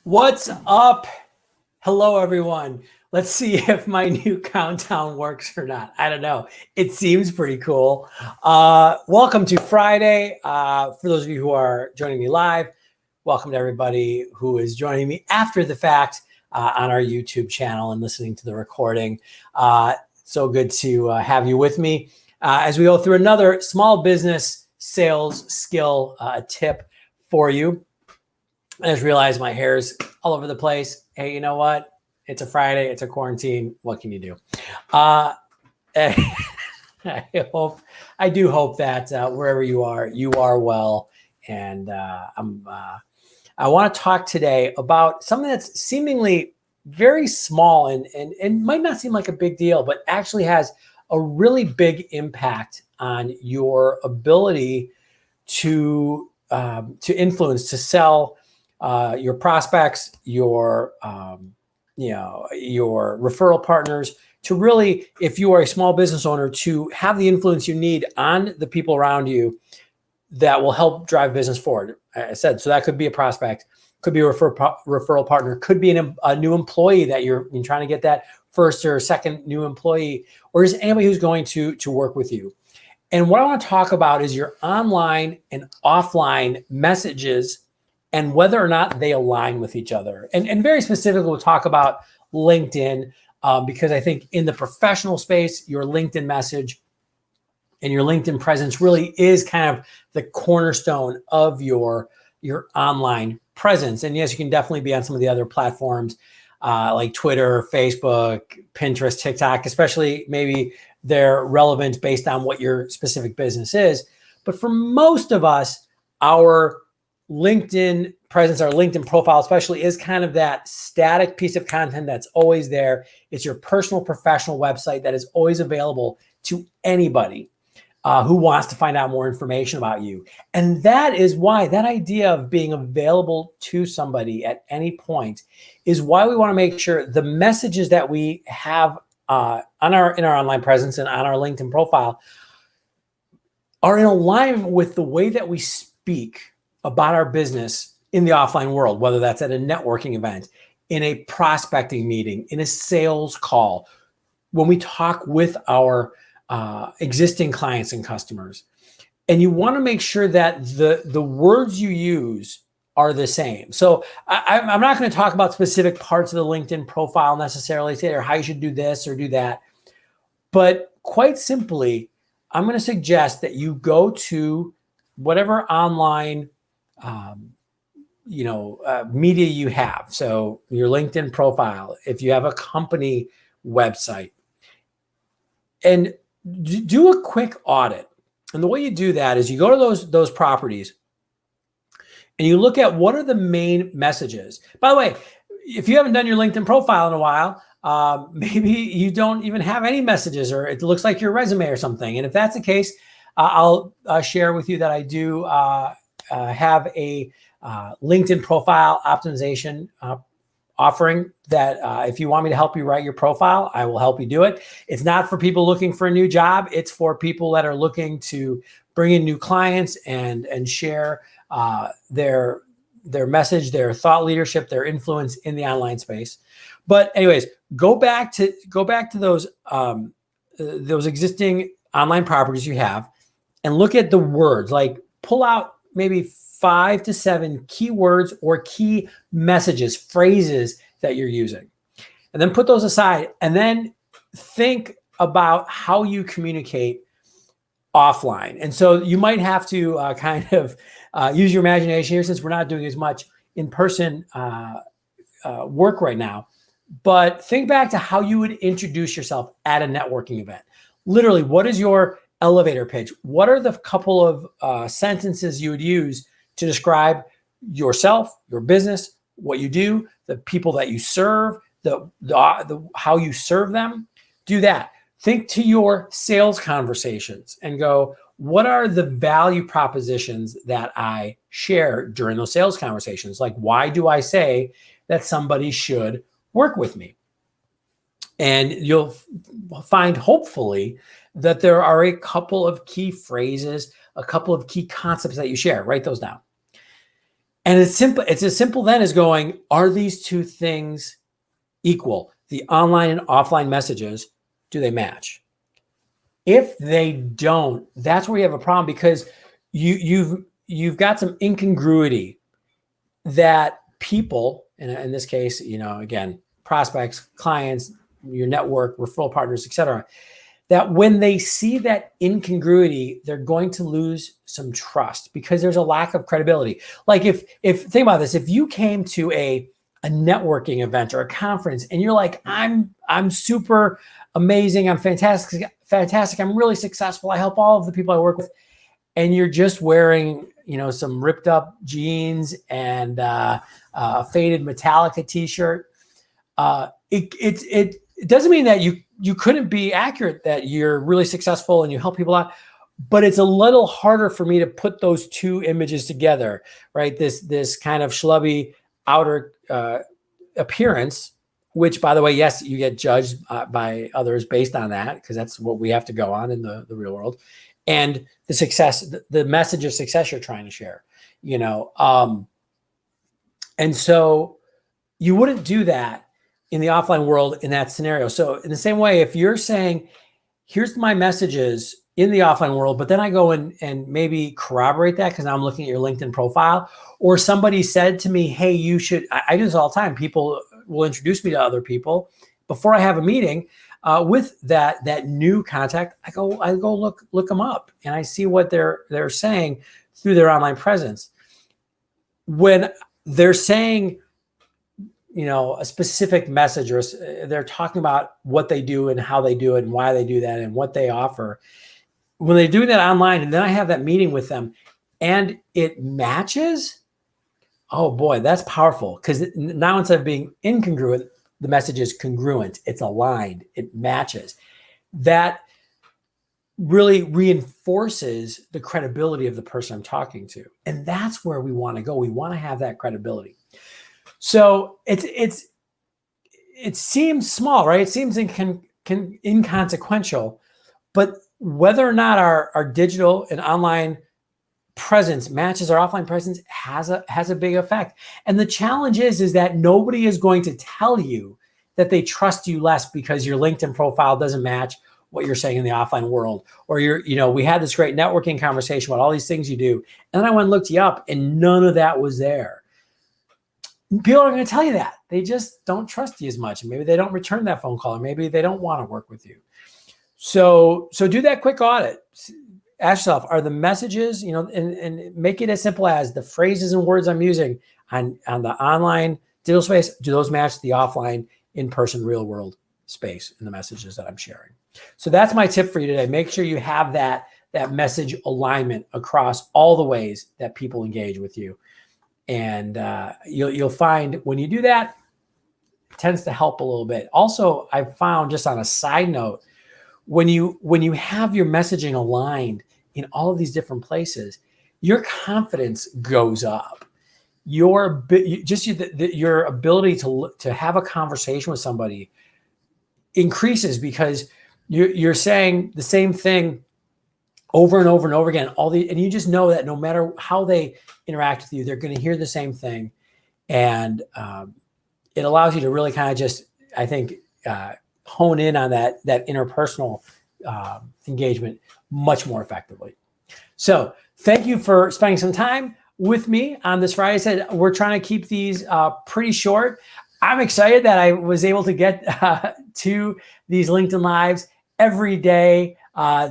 What's up? Hello, everyone. Let's see if my new countdown works or not. I don't know. It seems pretty cool. Welcome to Friday. For those of you who are joining me live, welcome to everybody who is joining me after the fact on our YouTube channel and listening to the recording. So good to have you with me as we go through another small business sales skill tip for you. I just realized my hair's all over the place. Hey, you know what? It's a Friday. It's a quarantine. What can you do? I do hope that wherever you are well. And I want to talk today about something that's seemingly very small and might not seem like a big deal, but actually has a really big impact on your ability to influence, to sell your prospects, your referral partners, to really, if you are a small business owner, to have the influence you need on the people around you that will help drive business forward. I said, so that could be a prospect, could be a referral partner, could be a new employee that you're trying to get that first or second new employee, or just anybody who's going to work with you. And what I want to talk about is your online and offline messages and whether or not they align with each other. And very specifically, we'll talk about LinkedIn because I think in the professional space, your LinkedIn message and your LinkedIn presence really is kind of the cornerstone of your online presence. And yes, you can definitely be on some of the other platforms like Twitter, Facebook, Pinterest, TikTok, especially maybe they're relevant based on what your specific business is. But for most of us, our LinkedIn presence, our LinkedIn profile especially, is kind of that static piece of content that's always there. It's your personal professional website that is always available to anybody who wants to find out more information about you. And that is why that idea of being available to somebody at any point is why we want to make sure the messages that we have in our online presence and on our LinkedIn profile are in alignment with the way that we speak about our business in the offline world, whether that's at a networking event, in a prospecting meeting, in a sales call, when we talk with our existing clients and customers. And you want to make sure that the words you use are the same. So I'm not going to talk about specific parts of the LinkedIn profile necessarily today, or how you should do this or do that. But quite simply, I'm going to suggest that you go to whatever online media you have. So your LinkedIn profile, if you have a company website, and do a quick audit. And the way you do that is you go to those properties and you look at what are the main messages. By the way, if you haven't done your LinkedIn profile in a while, maybe you don't even have any messages, or it looks like your resume or something. And if that's the case, I'll share with you that I do have a LinkedIn profile optimization offering that if you want me to help you write your profile, I will help you do it. It's not for people looking for a new job. It's for people that are looking to bring in new clients and share their message, their thought leadership, their influence in the online space. But anyways, go back to those existing online properties you have and look at the words, like pull out maybe 5 to 7 keywords or key messages, phrases that you're using, and then put those aside, and then think about how you communicate offline. And so you might have to kind of use your imagination here, since we're not doing as much in-person work right now. But think back to how you would introduce yourself at a networking event. Literally, what is your elevator pitch? What are the couple of sentences you would use to describe yourself, your business, what you do, the people that you serve, the how you serve them? Do that. Think to your sales conversations and go, what are the value propositions that I share during those sales conversations? Like, why do I say that somebody should work with me? And you'll find, hopefully, that there are a couple of key phrases, a couple of key concepts that you share. Write those down. And it's simple. It's as simple then as going, are these two things equal? The online and offline messages, do they match? If they don't, that's where you have a problem, because you've got some incongruity that people, in this case, again, prospects, clients, your network, referral partners, etc., that when they see that incongruity, they're going to lose some trust because there's a lack of credibility. Like if think about this, if you came to a networking event or a conference and you're like, I'm super amazing, I'm fantastic, I'm really successful, I help all of the people I work with, and you're just wearing, some ripped up jeans and a faded Metallica t-shirt, it doesn't mean that you couldn't be accurate, that you're really successful and you help people out, but it's a little harder for me to put those two images together, right? This kind of schlubby outer appearance, which, by the way, yes, you get judged by others based on that, because that's what we have to go on in the real world, and the success, the message of success you're trying to share, and so you wouldn't do that in the offline world in that scenario. So in the same way, if you're saying, here's my messages in the offline world, but then I go and maybe corroborate that because I'm looking at your LinkedIn profile, or somebody said to me, hey, you should, I do this all the time. People will introduce me to other people before I have a meeting with that new contact. I go look them up, and I see what they're saying through their online presence. When they're saying, a specific message, or they're talking about what they do and how they do it and why they do that and what they offer, when they're doing that online, and then I have that meeting with them and it matches, oh boy, that's powerful. Because now, instead of being incongruent, the message is congruent. It's aligned. It matches. That really reinforces the credibility of the person I'm talking to. And that's where we want to go. We want to have that credibility. So it seems small, right? It seems inconsequential, but whether or not our digital and online presence matches our offline presence has a big effect. And the challenge is that nobody is going to tell you that they trust you less because your LinkedIn profile doesn't match what you're saying in the offline world, or we had this great networking conversation about all these things you do, and then I went and looked you up and none of that was there. People are going to tell you that. They just don't trust you as much. And maybe they don't return that phone call, or maybe they don't want to work with you. So do that quick audit. Ask yourself, are the messages, and make it as simple as the phrases and words I'm using on the online digital space, do those match the offline, in-person, real world space in the messages that I'm sharing? So that's my tip for you today. Make sure you have that message alignment across all the ways that people engage with you. And you'll find when you do that, it tends to help a little bit. Also, I've found, just on a side note, when you have your messaging aligned in all of these different places, your confidence goes up. Your ability to have a conversation with somebody increases, because you're saying the same thing over and over and over again, and you just know that no matter how they interact with you, they're going to hear the same thing. And it allows you to really kind of just, I think, hone in on that interpersonal engagement much more effectively. So thank you for spending some time with me on this Friday. I said we're trying to keep these pretty short. I'm excited that I was able to get to these LinkedIn Lives every day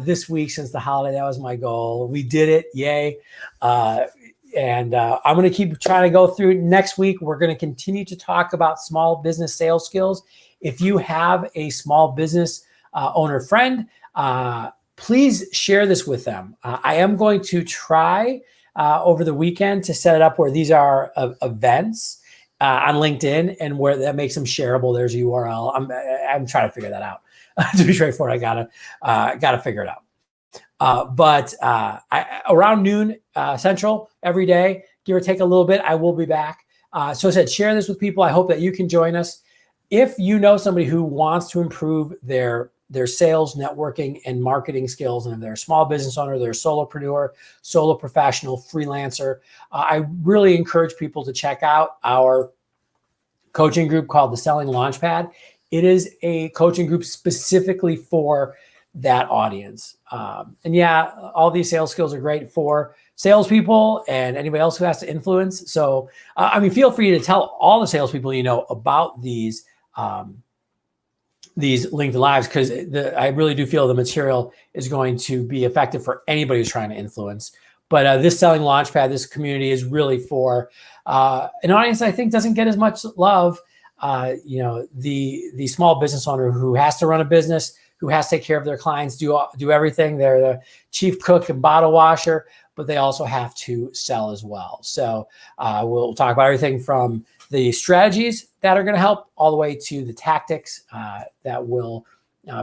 this week since the holiday. That was my goal. We did it. Yay. And I'm going to keep trying to go through. Next week, we're going to continue to talk about small business sales skills. If you have a small business owner friend, please share this with them. I am going to try over the weekend to set it up where these are events on LinkedIn, and where that makes them shareable. There's a URL. I'm trying to figure that out. To be straightforward, I gotta figure it out. But around noon Central every day, give or take a little bit, I will be back. So I said, share this with people. I hope that you can join us. If you know somebody who wants to improve their their sales, networking, and marketing skills. And if they're a small business owner, they're a solopreneur, solo professional, freelancer, I really encourage people to check out our coaching group called the Selling Launchpad. It is a coaching group specifically for that audience. And yeah, all these sales skills are great for salespeople and anybody else who has to influence. So, I mean, feel free to tell all the salespeople you know about these LinkedIn Lives, because I really do feel the material is going to be effective for anybody who's trying to influence. But this Selling Launchpad, this community is really for an audience that I think doesn't get as much love. The small business owner who has to run a business, who has to take care of their clients, do everything. They're the chief cook and bottle washer, but they also have to sell as well. So we'll talk about everything from the strategies that are going to help all the way to the tactics that will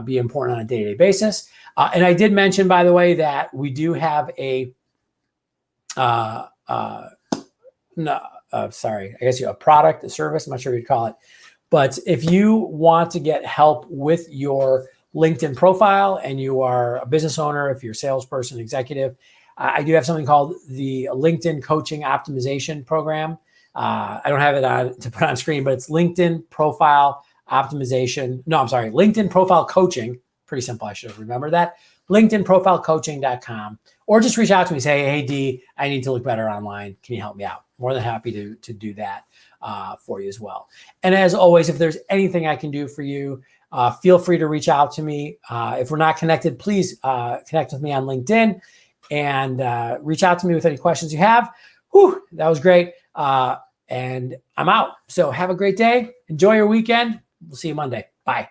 be important on a day-to-day basis. And I did mention, by the way, that we do have a a product, a service, I'm not sure what you'd call it. But if you want to get help with your LinkedIn profile and you are a business owner, if you're a salesperson, executive, I do have something called the LinkedIn Coaching Optimization Program. I don't have it on to put on screen, but it's LinkedIn Profile Optimization. No, I'm sorry, LinkedIn Profile Coaching. Pretty simple. I should have remembered that. LinkedInProfileCoaching.com, or just reach out to me and say, hey, D, I need to look better online. Can you help me out? More than happy to do that for you as well. And as always, if there's anything I can do for you, feel free to reach out to me. If we're not connected, please connect with me on LinkedIn and reach out to me with any questions you have. Whew, that was great. And I'm out. So have a great day. Enjoy your weekend. We'll see you Monday. Bye.